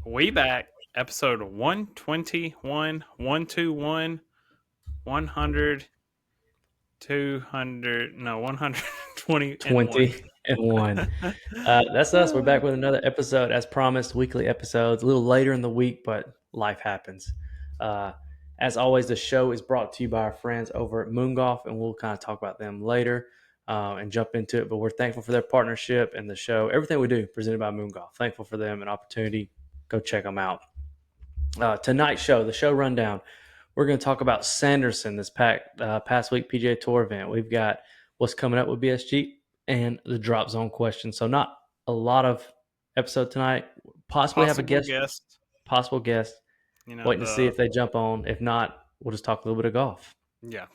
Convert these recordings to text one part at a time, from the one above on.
We back, episode 121, 121, 100, 200, no, 120 and 1. 20 and 1. That's us. We're back with another episode, as promised, weekly episodes. A little later in the week, but life happens. Uh, as always, the show is brought to you by our friends over at Moon Golf, and we'll kind of talk about them later and jump into it. But we're thankful for their partnership and the show. Everything we do presented by Moon Golf. Thankful for them, an opportunity. Go check them out. Tonight's show, the show rundown. We're going to talk about Sanderson this past week PGA Tour event. We've got what's coming up with BSG and the drop zone question. So not a lot of episode tonight. Possibly have a guest. Possible guest. Waiting to see if they jump on. If not, we'll just talk a little bit of golf. Yeah.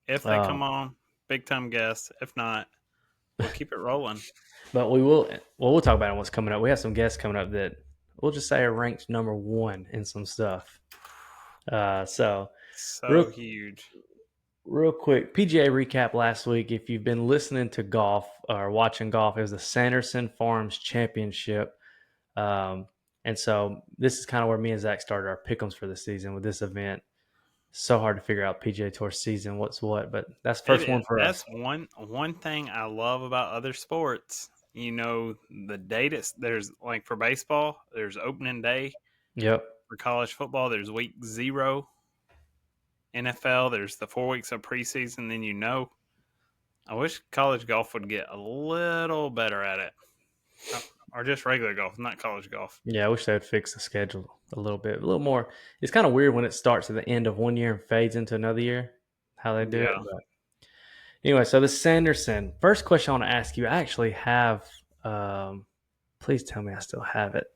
If they come on, big time guest. If not, we'll keep it rolling. But we'll talk about what's coming up. We have some guests coming up that we'll just say are ranked number 1 in some stuff. So huge. Real quick, PGA recap last week. If you've been listening to golf or watching golf, it was the Sanderson Farms Championship. And so this is kind of where me and Zach started our pick'ems for the season with this event. So hard to figure out PGA Tour season, what's what, but that's the first one for us. That's one thing I love about other sports. You know, the date there's like for baseball, there's opening day. Yep. For college football, there's week 0. NFL, there's the 4 weeks of preseason. Then I wish college golf would get a little better at it, or just regular golf, not college golf. Yeah, I wish they would fix the schedule a little bit, a little more. It's kind of weird when it starts at the end of one year and fades into another year. How they do it. But anyway, so the Sanderson. First question I want to ask you. I actually have. Please tell me I still have it.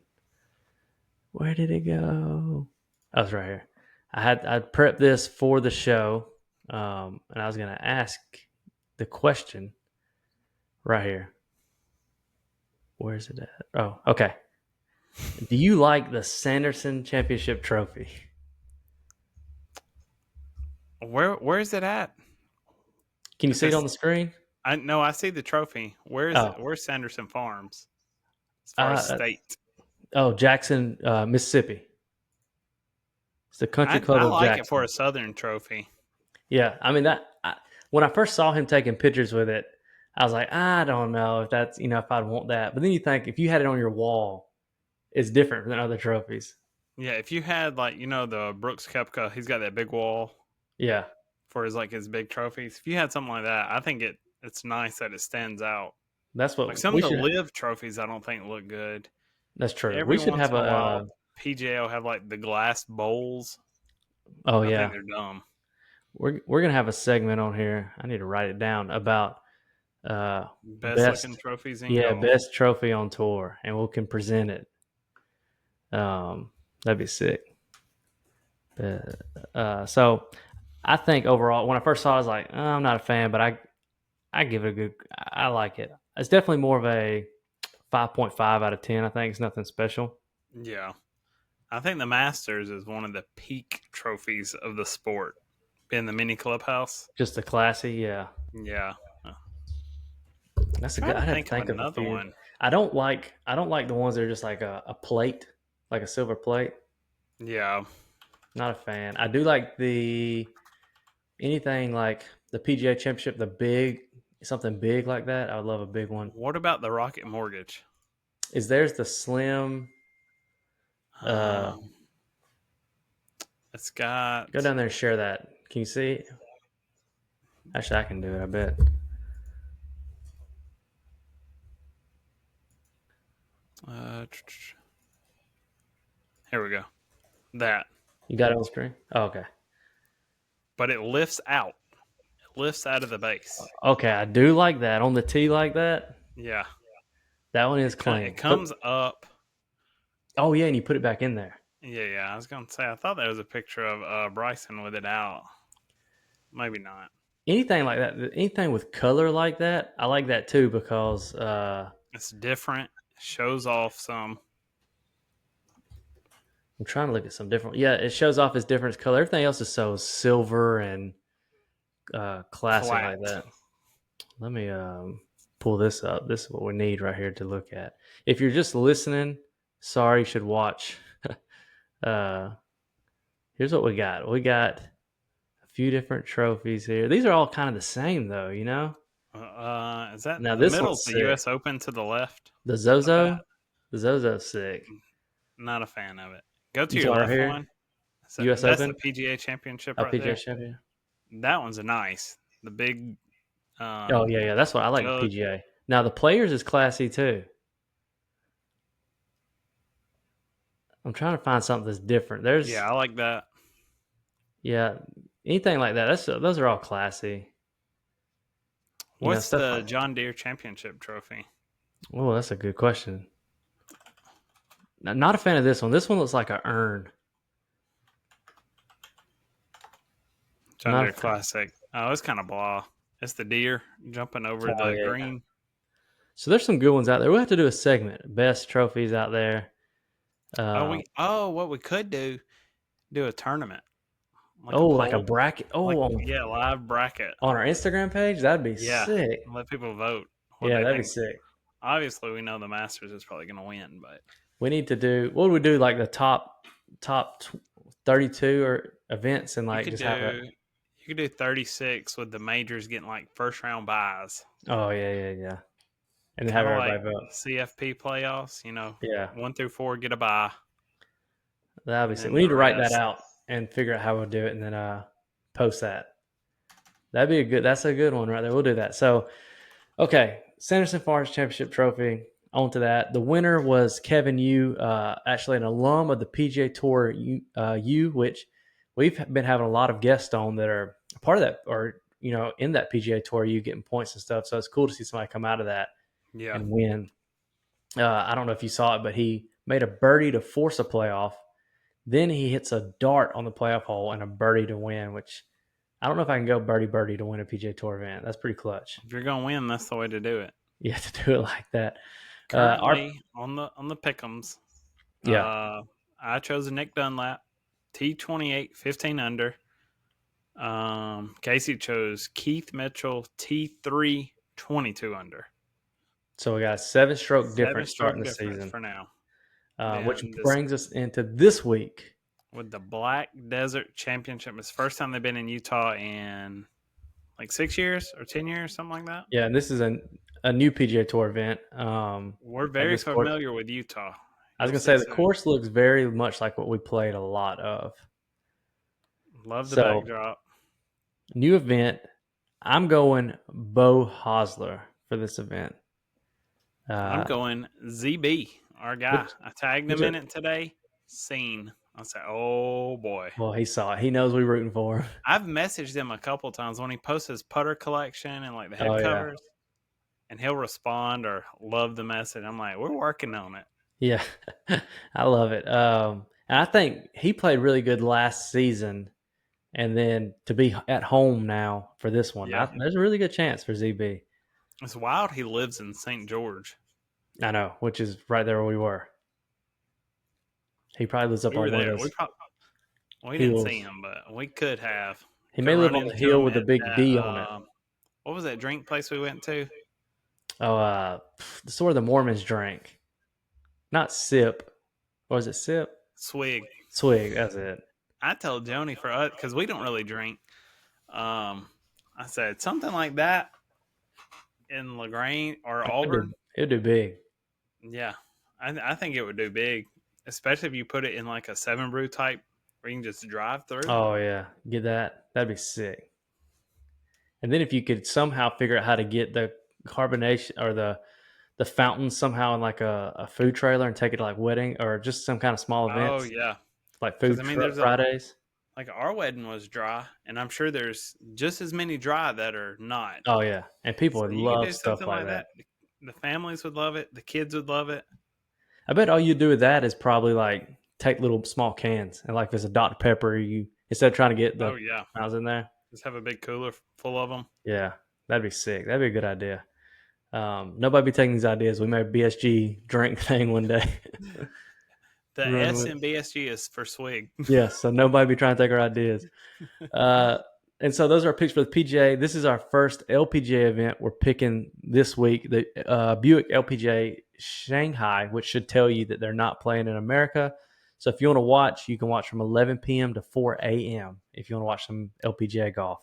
Where did it go? Oh, it's right here. I'd prepped this for the show, and I was going to ask the question right here. Where's it at? Oh, okay. Do you like the Sanderson Championship Trophy? Where is it at? Can you see it on the screen? I see the trophy. Where is it? Where's Sanderson Farms? As far as state. Jackson, Mississippi. It's the country club of Jackson. I like it for a Southern trophy. Yeah, I mean when I first saw him taking pictures with it, I was like, I don't know if that's if I'd want that. But then you think if you had it on your wall, it's different than other trophies. Yeah, if you had the Brooks Koepka, he's got that big wall. Yeah. For his big trophies. If you had something like that, I think it's nice that it stands out. That's what some of the live trophies I don't think look good. That's true. We should have a PGA will have like the glass bowls. Oh, I yeah. think they're dumb. We're going to have a segment on here. I need to write it down about best looking trophies in golf. Best trophy on tour, and we can present it. That'd be sick. So I think overall, when I first saw it, I was like, I'm not a fan, but I give it I like it. It's definitely more of a 5.5 out of 10. I think it's nothing special. Yeah. I think the Masters is one of the peak trophies of the sport. In the mini clubhouse. Just the classy, yeah. Yeah. That's a good. I'd have to think of another one. I don't like the ones that are just like a plate, like a silver plate. Yeah. Not a fan. I do like anything like the PGA Championship, something big like that. I would love a big one. What about the Rocket Mortgage? There's the slim? It's got. Go down there and share that. Can you see? Actually, I can do it. I bet. Here we go. That. You got it on screen? Oh, okay. But it lifts out. It lifts out of the base. Okay, I do like that. On the tee like that? Yeah. That one is clean. It comes up. Oh, yeah, and you put it back in there. Yeah. I was going to say, I thought that was a picture of Bryson with it out. Maybe not. Anything like that, anything with color like that, I like that too because it's different. It shows off some. I'm trying to look at some different. Yeah, it shows off its different color. Everything else is so silver and classic like that. Let me pull this up. This is what we need right here to look at. If you're just listening sorry, you should watch. Here's what we got. We got a few different trophies here. These are all kind of the same, though. Is that Now the this middle's one's the sick. U.S. Open to the left The of that? Zozo, the Zozo's sick. Not a fan of it. Go to You your talking right left here? one. U.S. That's the Open, PGA Championship right PGA there. champion. That one's nice. The big Oh yeah, that's what I like. The jug. PGA. Now the Players is classy too. I'm trying to find something that's different. Yeah, I like that. Yeah, anything like that. Those are all classy. What's Stuff the like. John Deere Championship trophy? Oh, that's a good question. Not a fan of this one. This one looks like an urn. John Not a Deere fan. Classic. Oh, it's kind of blah. It's the deer jumping over Oh the yeah. green. So there's some good ones out there. We'll have to do a segment. Best trophies out there. What we could do a tournament. Like a Like a poll. bracket. Like On live bracket. our Instagram page, that'd be Yeah. sick. Let people vote what Yeah, they that'd be think. sick. Obviously we know the Masters is probably gonna win, but We need to do. What would we do? Like the top 32 or events, and you like could just have do 36 with the majors getting like first round buys. Oh yeah. And have Kind of everybody like vote. CFP playoffs, Yeah, 1 through 4 get a buy. that'd be And sick. then We need the to write that rest. out and figure out how we'll do it, and then post that. That'd be a good. That's a good one right there. We'll do that. So, okay, Sanderson Farms Championship Trophy. On to that. The winner was Kevin Yu, actually an alum of the PGA Tour which we've been having a lot of guests on that are a part of that, or in that PGA Tour U, getting points and stuff. So it's cool to see somebody come out of that Yeah. and win. I don't know if you saw it, but he made a birdie to force a playoff. Then he hits a dart on the playoff hole and a birdie to win, which I don't know if I can go birdie to win a PGA Tour event. That's pretty clutch. If you're gonna win, that's the way to do it. You have to do it like that. Currently on the pick'ems, Yeah. I chose a Nick Dunlap, T28, 15 under. Casey chose Keith Mitchell, T3, 22 under. So we got a 7-stroke difference starting the difference season for now. which brings us into this week. With the Black Desert Championship. It's the first time they've been in Utah in like 6 years or 10 years, something like that. Yeah, and this is a new PGA Tour event. We're very familiar with Utah. I was going to say the course looks very much like what we played a lot of. Love the backdrop. New event. I'm going Bo Hosler for this event. I'm going ZB, our guy. I tagged him in it today. I said, oh boy. Well, he saw it. He knows we're rooting for him. I've messaged him a couple times when he posts his putter collection and like the head covers, and he'll respond or love the message. I'm like, we're working on it. Yeah, I love it. And I think he played really good last season, and then to be at home now for this one, there's a really good chance for ZB. It's wild. He lives in St. George. I know, which is right there where we were. He probably lives up on one of those. We didn't see him, but we could have. He may live on the hill with a big D on it. What was that drink place we went to? Oh, sort of the Mormons drink. Not Sip. Or was it Sip? Swig. That's it. I told Joni for us, because we don't really drink. I said something like that in LaGrange or Auburn. It would do big. Yeah. I think it would do big, especially if you put it in like a 7 brew type where you can just drive through. Oh, yeah. Get that. That'd be sick. And then if you could somehow figure out how to get the carbonation or the fountain somehow in like a food trailer and take it to like wedding or just some kind of small events. Oh, yeah. Like food Fridays. Like our wedding was dry, and I'm sure there's just as many dry that are not. Oh, yeah. And people would love stuff like that. The families would love it. The kids would love it. I bet all you do with that is probably like take little small cans and like if it's a Dr. Pepper, you instead of trying to get the pounds in there, just have a big cooler full of them. Yeah, that'd be sick. That'd be a good idea. Nobody be taking these ideas. We made a BSG drink thing one day. The S in BSG is for swig. Yeah, so nobody be trying to take our ideas. And so those are our picks for the PGA. This is our first LPGA event we're picking this week. The Buick LPGA Shanghai, which should tell you that they're not playing in America. So if you want to watch, you can watch from 11 p.m. to 4 a.m. if you want to watch some LPGA golf.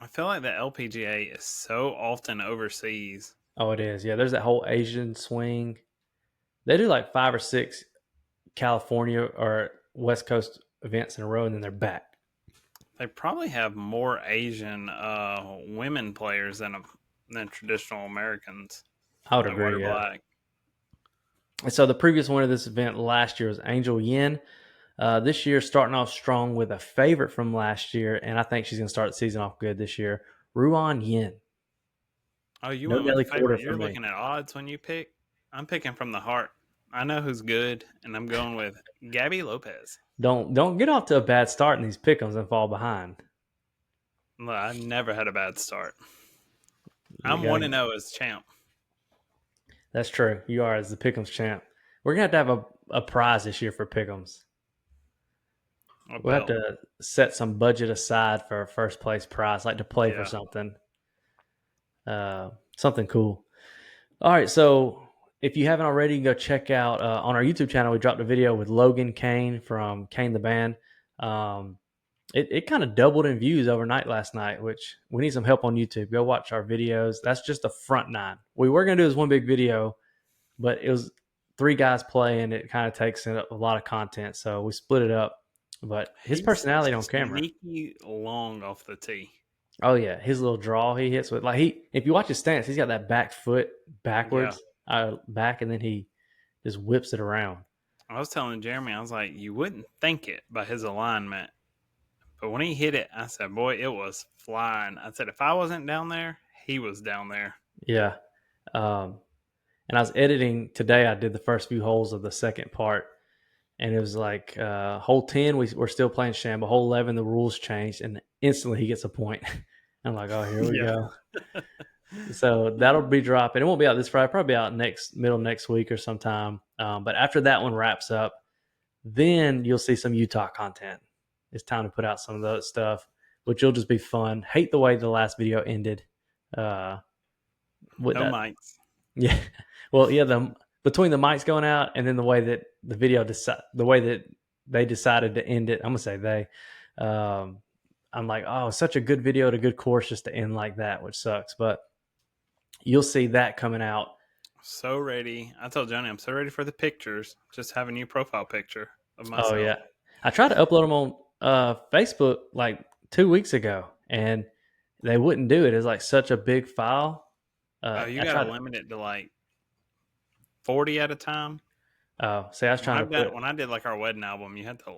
I feel like the LPGA is so often overseas. Oh, it is. Yeah, there's that whole Asian swing. They do like 5 or 6 California or West Coast events in a row, and then they're back. They probably have more Asian women players than traditional Americans. I would Like agree. white or Yeah. black. And so the previous winner of this event last year was Angel Yin. This year, starting off strong with a favorite from last year, and I think she's going to start the season off good this year. Ruan Yin. Oh, you No went with the Nelly Quarter favorite. for You're me. looking at odds when you pick. I'm picking from the heart. I know who's good, and I'm going with Gabby Lopez. Don't get off to a bad start in these pick'ems and fall behind. Look, I've never had a bad start. You I'm gotta- 1-0 as champ. That's true. You are as the pick'ems champ. We're gonna have a prize this year for pick'ems. We'll have to set some budget aside for a first place prize, like to play for something. Something cool. All right, so if you haven't already, you can go check out on our YouTube channel. We dropped a video with Logan Kane from Kane the Band. It kind of doubled in views overnight last night, which we need some help on YouTube. Go watch our videos. That's just the front 9. We were going to do this one big video, but it was 3 guys playing. It kind of takes in a lot of content, so we split it up. But his personality on camera. Sneaky long off the tee. Oh yeah, his little draw he hits with if you watch his stance, he's got that back foot backwards, back, and then he just whips it around. I was telling Jeremy, I was like, you wouldn't think it by his alignment, but when he hit it, I said, boy, it was flying. I said, if I wasn't down there, he was down there. Yeah, and I was editing today. I did the first few holes of the second part, and it was like hole 10, we're still playing Shamble. Hole 11, the rules changed, and instantly he gets a point. I'm like, oh, here we go. So that'll be dropping. It won't be out this Friday. Probably out middle next week or sometime. But after that one wraps up, then you'll see some Utah content. It's time to put out some of that stuff, which will just be fun. Hate the way the last video ended. No mics. Yeah. Well, yeah. Between the mics going out and then the way that the video the way that they decided to end it. I'm gonna say they. I'm like, oh, such a good video at a good course just to end like that, which sucks. But you'll see that coming out. So ready. I told Johnny I'm so ready for the pictures. Just have a new profile picture of myself. Oh, yeah. I tried to upload them on Facebook like 2 weeks ago, and they wouldn't do it. It's like such a big file. You got to limit it to like 40 at a time. Oh, see, I was trying when I did like our wedding album, you had to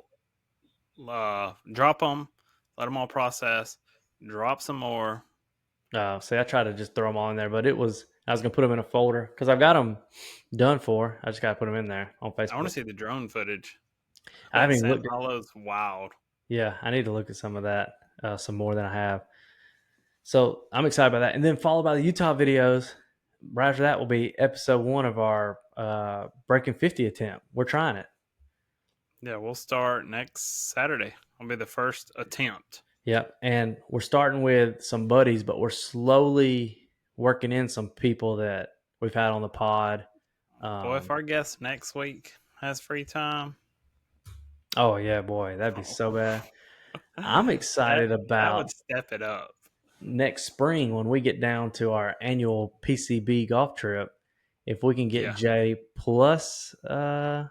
drop them, let them all process, drop some more. See, I tried to just throw them all in there, but I was going to put them in a folder because I've got them done for. I just got to put them in there on Facebook. I want to see the drone footage. I haven't even looked at Hollow's wild. Yeah, I need to look at some of that, some more than I have. So I'm excited about that. And then followed by the Utah videos. Right after that will be episode 1 of our Breaking 50 attempt. We're trying it. Yeah, we'll start next Saturday. It'll be the first attempt. Yep, and we're starting with some buddies, but we're slowly working in some people that we've had on the pod. Boy, if our guest next week has free time. Oh, yeah, boy, that'd be so bad. I'm excited about that would step it up. Next spring when we get down to our annual PCB golf trip. If we can get Jay plus long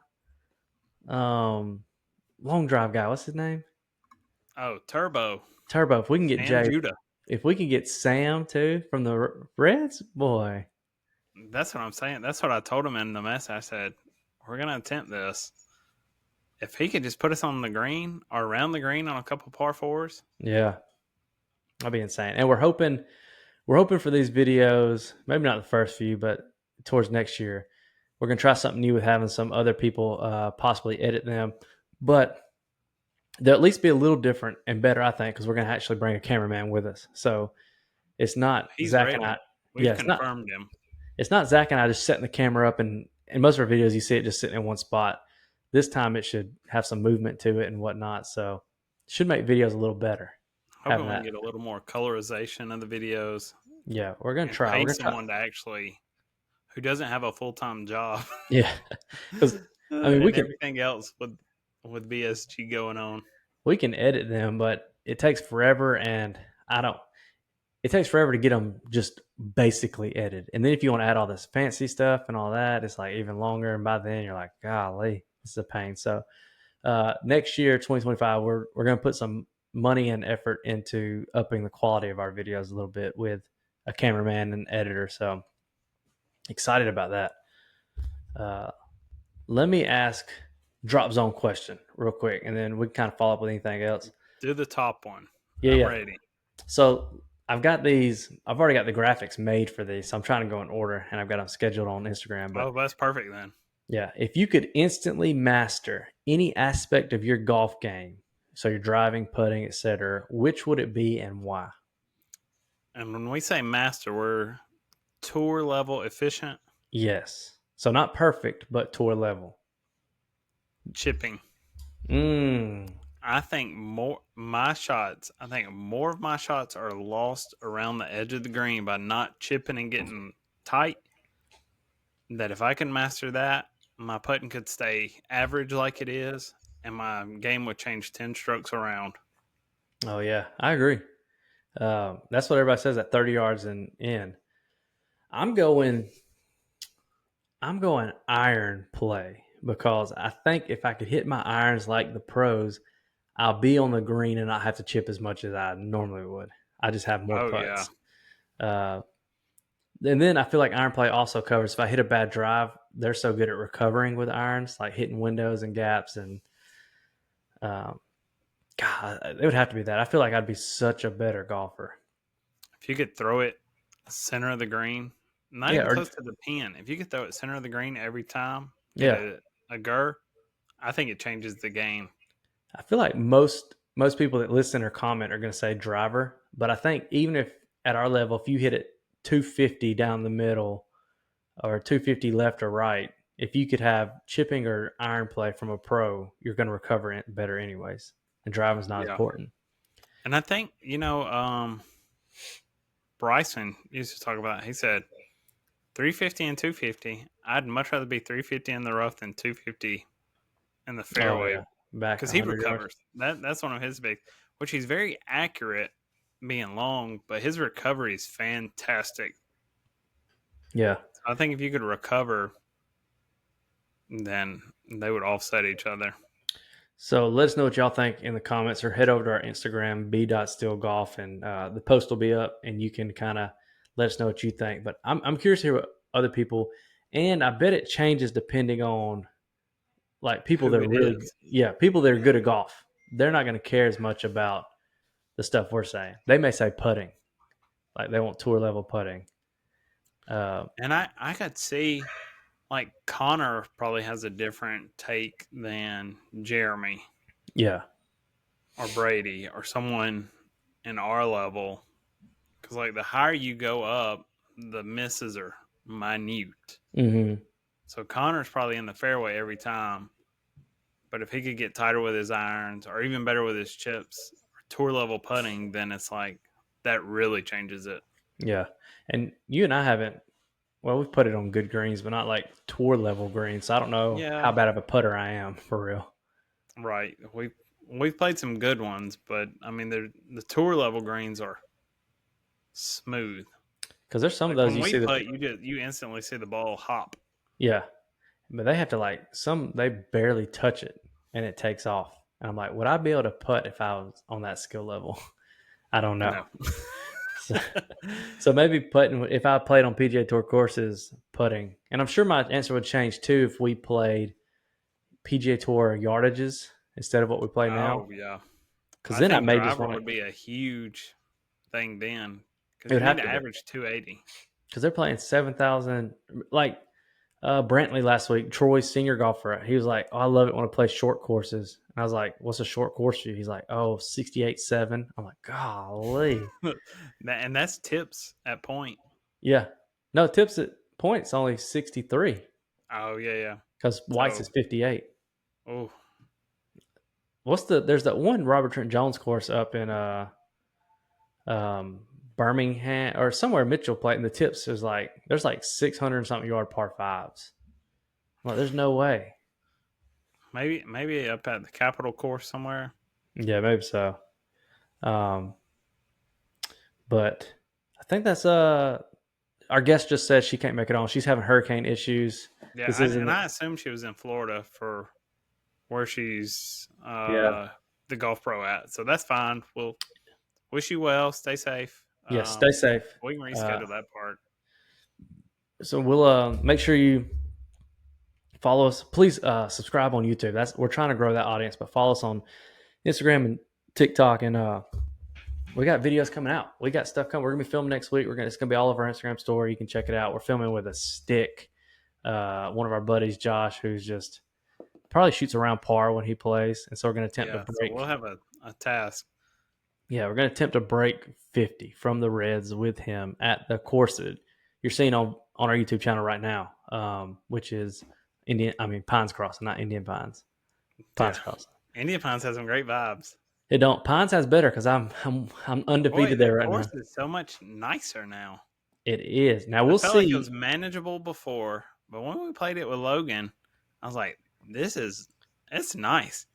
drive guy, what's his name? Oh, Turbo. If we can get Jay, Judah. If we can get Sam too from the Reds, boy. That's what I'm saying. That's what I told him in the message. I said, we're going to attempt this. If he could just put us on the green or around the green on a couple par 4s. Yeah. That'd be insane. And we're hoping for these videos, maybe not the first few, but towards next year, we're going to try something new with having some other people possibly edit them. But they'll at least be a little different and better, I think, because we're going to actually bring a cameraman with us. So it's not Zach ready. and I. We've confirmed him. It's not Zach and I just setting the camera up, and in most of our videos, you see it just sitting in one spot. This time it should have some movement to it and whatnot. So it should make videos a little better. Hoping we can get a little more colorization of the videos. Yeah, we're going to try. Pay someone to actually who doesn't have a full-time job. Yeah, because I mean And everything else with BSG going on. we can edit them, but it takes forever, and I don't. It takes forever to get them just basically edited, and then if you want to add all this fancy stuff and all that, it's like even longer. And by then, you're like, golly, this is a pain. So next year, 2025, we're going to put some money and effort into upping the quality of our videos a little bit with a cameraman and editor. So excited about that. Let me ask drop zone question real quick, and then we can kind of follow up with anything else. Do the top one. Yeah, I'm yeah. ready. So I've got these. I've already got the graphics made for these, so I'm trying to go in order, and I've got them scheduled on Instagram. But That's perfect then. yeah, if you could instantly master any aspect of your golf game, so you're driving, putting, etc., which would it be and why? And when we say master, we're tour level efficient. Yes. So not perfect, but tour level. Chipping. I think more of my shots are lost around the edge of the green by not chipping and getting tight. That if I can master that, my putting could stay average like it is, and my game would change 10 strokes around. Oh yeah, I agree. That's what everybody says at 30 yards and in. I'm going iron play because I think if I could hit my irons like the pros, I'll be on the green and not have to chip as much as I normally would. I just have more putts. Yeah. And then I feel like iron play also covers if I hit a bad drive, they're so good at recovering with irons, like hitting windows and gaps. And God, it would have to be that. I feel like I'd be such a better golfer. If you could throw it center of the green, not even close to the pin, if you could throw it center of the green every time, get a gur, I think it changes the game. I feel like most people that listen or comment are going to say driver, but I think even if at our level, if you hit it 250 down the middle or 250 left or right, if you could have chipping or iron play from a pro, you're going to recover it better anyways. And driving's not as important. And I think, Bryson used to talk about, he said 350 and 250. I'd much rather be 350 in the rough than 250 in the fairway. Oh, yeah. Because he recovers. That's one of his big, which he's very accurate being long, but his recovery is fantastic. Yeah. I think if you could recover, then they would offset each other. So let us know what y'all think in the comments, or head over to our Instagram, b.steelgolf, and the post will be up, and you can kind of let us know what you think. But I'm curious to hear what other people, and I bet it changes depending on like people that are people that are good at golf. They're not going to care as much about the stuff we're saying. They may say putting, like they want tour level putting. And I could see, like, Connor probably has a different take than Jeremy. Yeah. Or Brady or someone in our level. Because, like, the higher you go up, the misses are minute. Mm-hmm. So Connor's probably in the fairway every time. But if he could get tighter with his irons or even better with his chips or tour level putting, then it's like that really changes it. Yeah. And you and I haven't, well, we've put it on good greens, but not like tour level greens. So I don't know how bad of a putter I am for real. Right. We've played some good ones, but I mean, the tour level greens are smooth. Because there's some of those when you putt, you instantly see the ball hop. Yeah, but they have to they barely touch it and it takes off. And I'm like, would I be able to putt if I was on that skill level? I don't know. No. so maybe putting, if I played on PGA Tour courses, putting, and I'm sure my answer would change too if we played PGA Tour yardages instead of what we play now. Oh yeah, because then I may just want would be a huge thing then. Because you need to average 280. Because they're playing 7,000. Like Brantley last week, Troy's senior golfer, he was like, "Oh, I love it when I play short courses." And I was like, "What's a short course for you?" He's like, "Oh, 68.7." I'm like, "Golly!" And that's tips at point. Yeah, no tips at points only 63. Oh yeah. Because White's is 58. Oh, there's that one Robert Trent Jones course up in Birmingham or somewhere Mitchell played, and the tips is there's like 600 something yard par fives. Well, there's no way. Maybe up at the Capitol course somewhere. Yeah, maybe so. But I think that's our guest just said she can't make it on. She's having hurricane issues. Yeah, This isn't. I assume she was in Florida for where she's Yeah. the golf pro at. So that's fine. We'll wish you well. Stay safe. Yes. Stay safe. We can reschedule that part. So we'll make sure you follow us. Please subscribe on YouTube. We're trying to grow that audience, but follow us on Instagram and TikTok, and we got videos coming out. We got stuff coming. We're gonna be filming next week. It's gonna be all over our Instagram story. You can check it out. We're filming with a stick. One of our buddies, Josh, who's just probably shoots around par when he plays, and so we're gonna attempt to break. So we'll have a task. Yeah, we're gonna attempt to break 50 from the Reds with him at the course that you're seeing on our YouTube channel right now, which is Pines Crossing, not Indian Pines. Pines Crossing. Indian Pines has some great vibes. It don't. Pines has better because I'm undefeated there right now. The course is so much nicer now. It is. Now we'll see. Like it was manageable before, but when we played it with Logan, I was like, it's nice.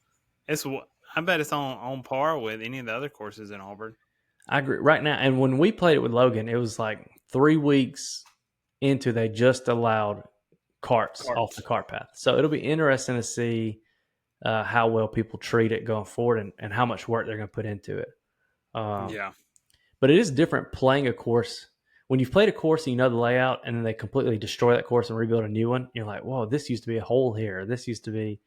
I bet it's on par with any of the other courses in Auburn. I agree. Right now, and when we played it with Logan, it was like 3 weeks into they just allowed carts off the cart path. So it'll be interesting to see how well people treat it going forward and how much work they're going to put into it. But it is different playing a course. When you've played a course and you know the layout, and then they completely destroy that course and rebuild a new one, you're like, whoa, this used to be a hole here. This used to be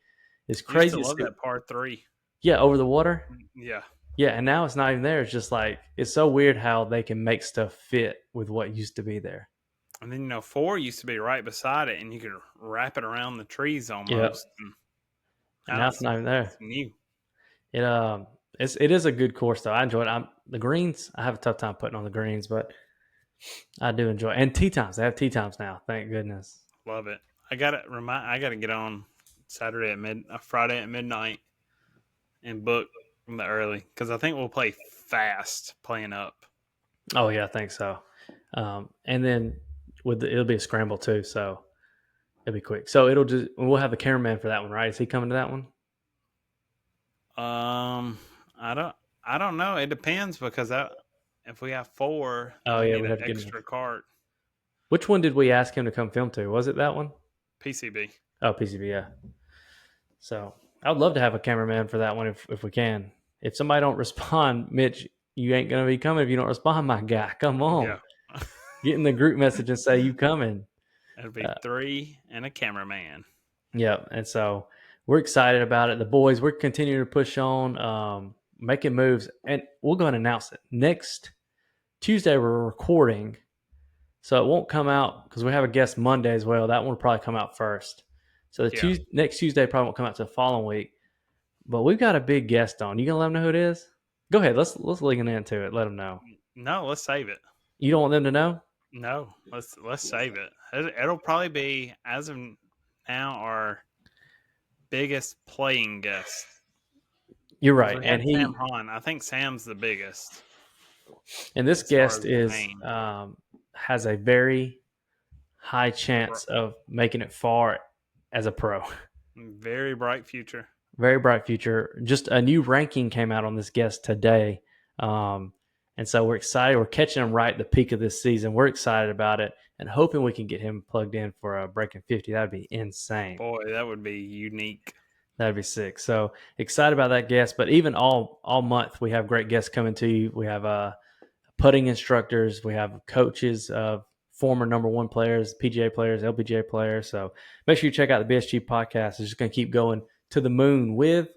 it's crazy. I used to love that par 3. Yeah, over the water. Yeah. Yeah, and now it's not even there. It's just like, it's so weird how they can make stuff fit with what used to be there. And then, 4 used to be right beside it, and you could wrap it around the trees almost. Yep. And now it's not even there. It's new. It is a good course, though. I enjoy it. The greens, I have a tough time putting on the greens, but I do enjoy it. And tee times. They have tee times now. Thank goodness. Love it. I got to get on Friday at midnight and book from the early, because I think we'll play fast playing up. Oh yeah, I think so. And then it'll be a scramble too, so it'll be quick. So we'll have the cameraman for that one, right? Is he coming to that one? I don't know. It depends, because if we have 4, we need an extra cart. Which one did we ask him to come film to? Was it that one? PCB. Oh, PCB, yeah. So I would love to have a cameraman for that one if we can. If somebody don't respond, Mitch, you ain't going to be coming if you don't respond, my guy. Come on. Yeah. Get in the group message and say you coming. It'll be 3 and a cameraman. Yeah, and so we're excited about it. The boys, we're continuing to push on, making moves, and we'll go ahead and announce it. Next Tuesday, we're recording, so it won't come out because we have a guest Monday as well. That one will probably come out first. So next Tuesday probably won't come out until the following week. But we've got a big guest on. You gonna let them know who it is? Go ahead. Let's lean into it. Let them know. No, let's save it. You don't want them to know? No, let's save it. It'll probably be, as of now, our biggest playing guest. You're right, and Sam Hahn. I think Sam's the biggest. And this guest has a very high chance of making it far as a pro. Very bright future. Very bright future. Just a new ranking came out on this guest today. And so we're excited. We're catching him right at the peak of this season. We're excited about it and hoping we can get him plugged in for a breaking 50. That would be insane. Boy, that would be unique. That'd be sick. So excited about that guest. But even all month, we have great guests coming to you. We have putting instructors. We have coaches of former number 1 players, PGA players, LPGA players. So make sure you check out the BSG podcast. It's just going to keep going to the moon with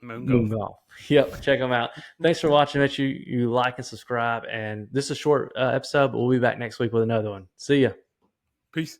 Moon Golf. Yep, check them out. Thanks for watching. Make sure you like and subscribe. And this is a short episode, but we'll be back next week with another one. See ya. Peace.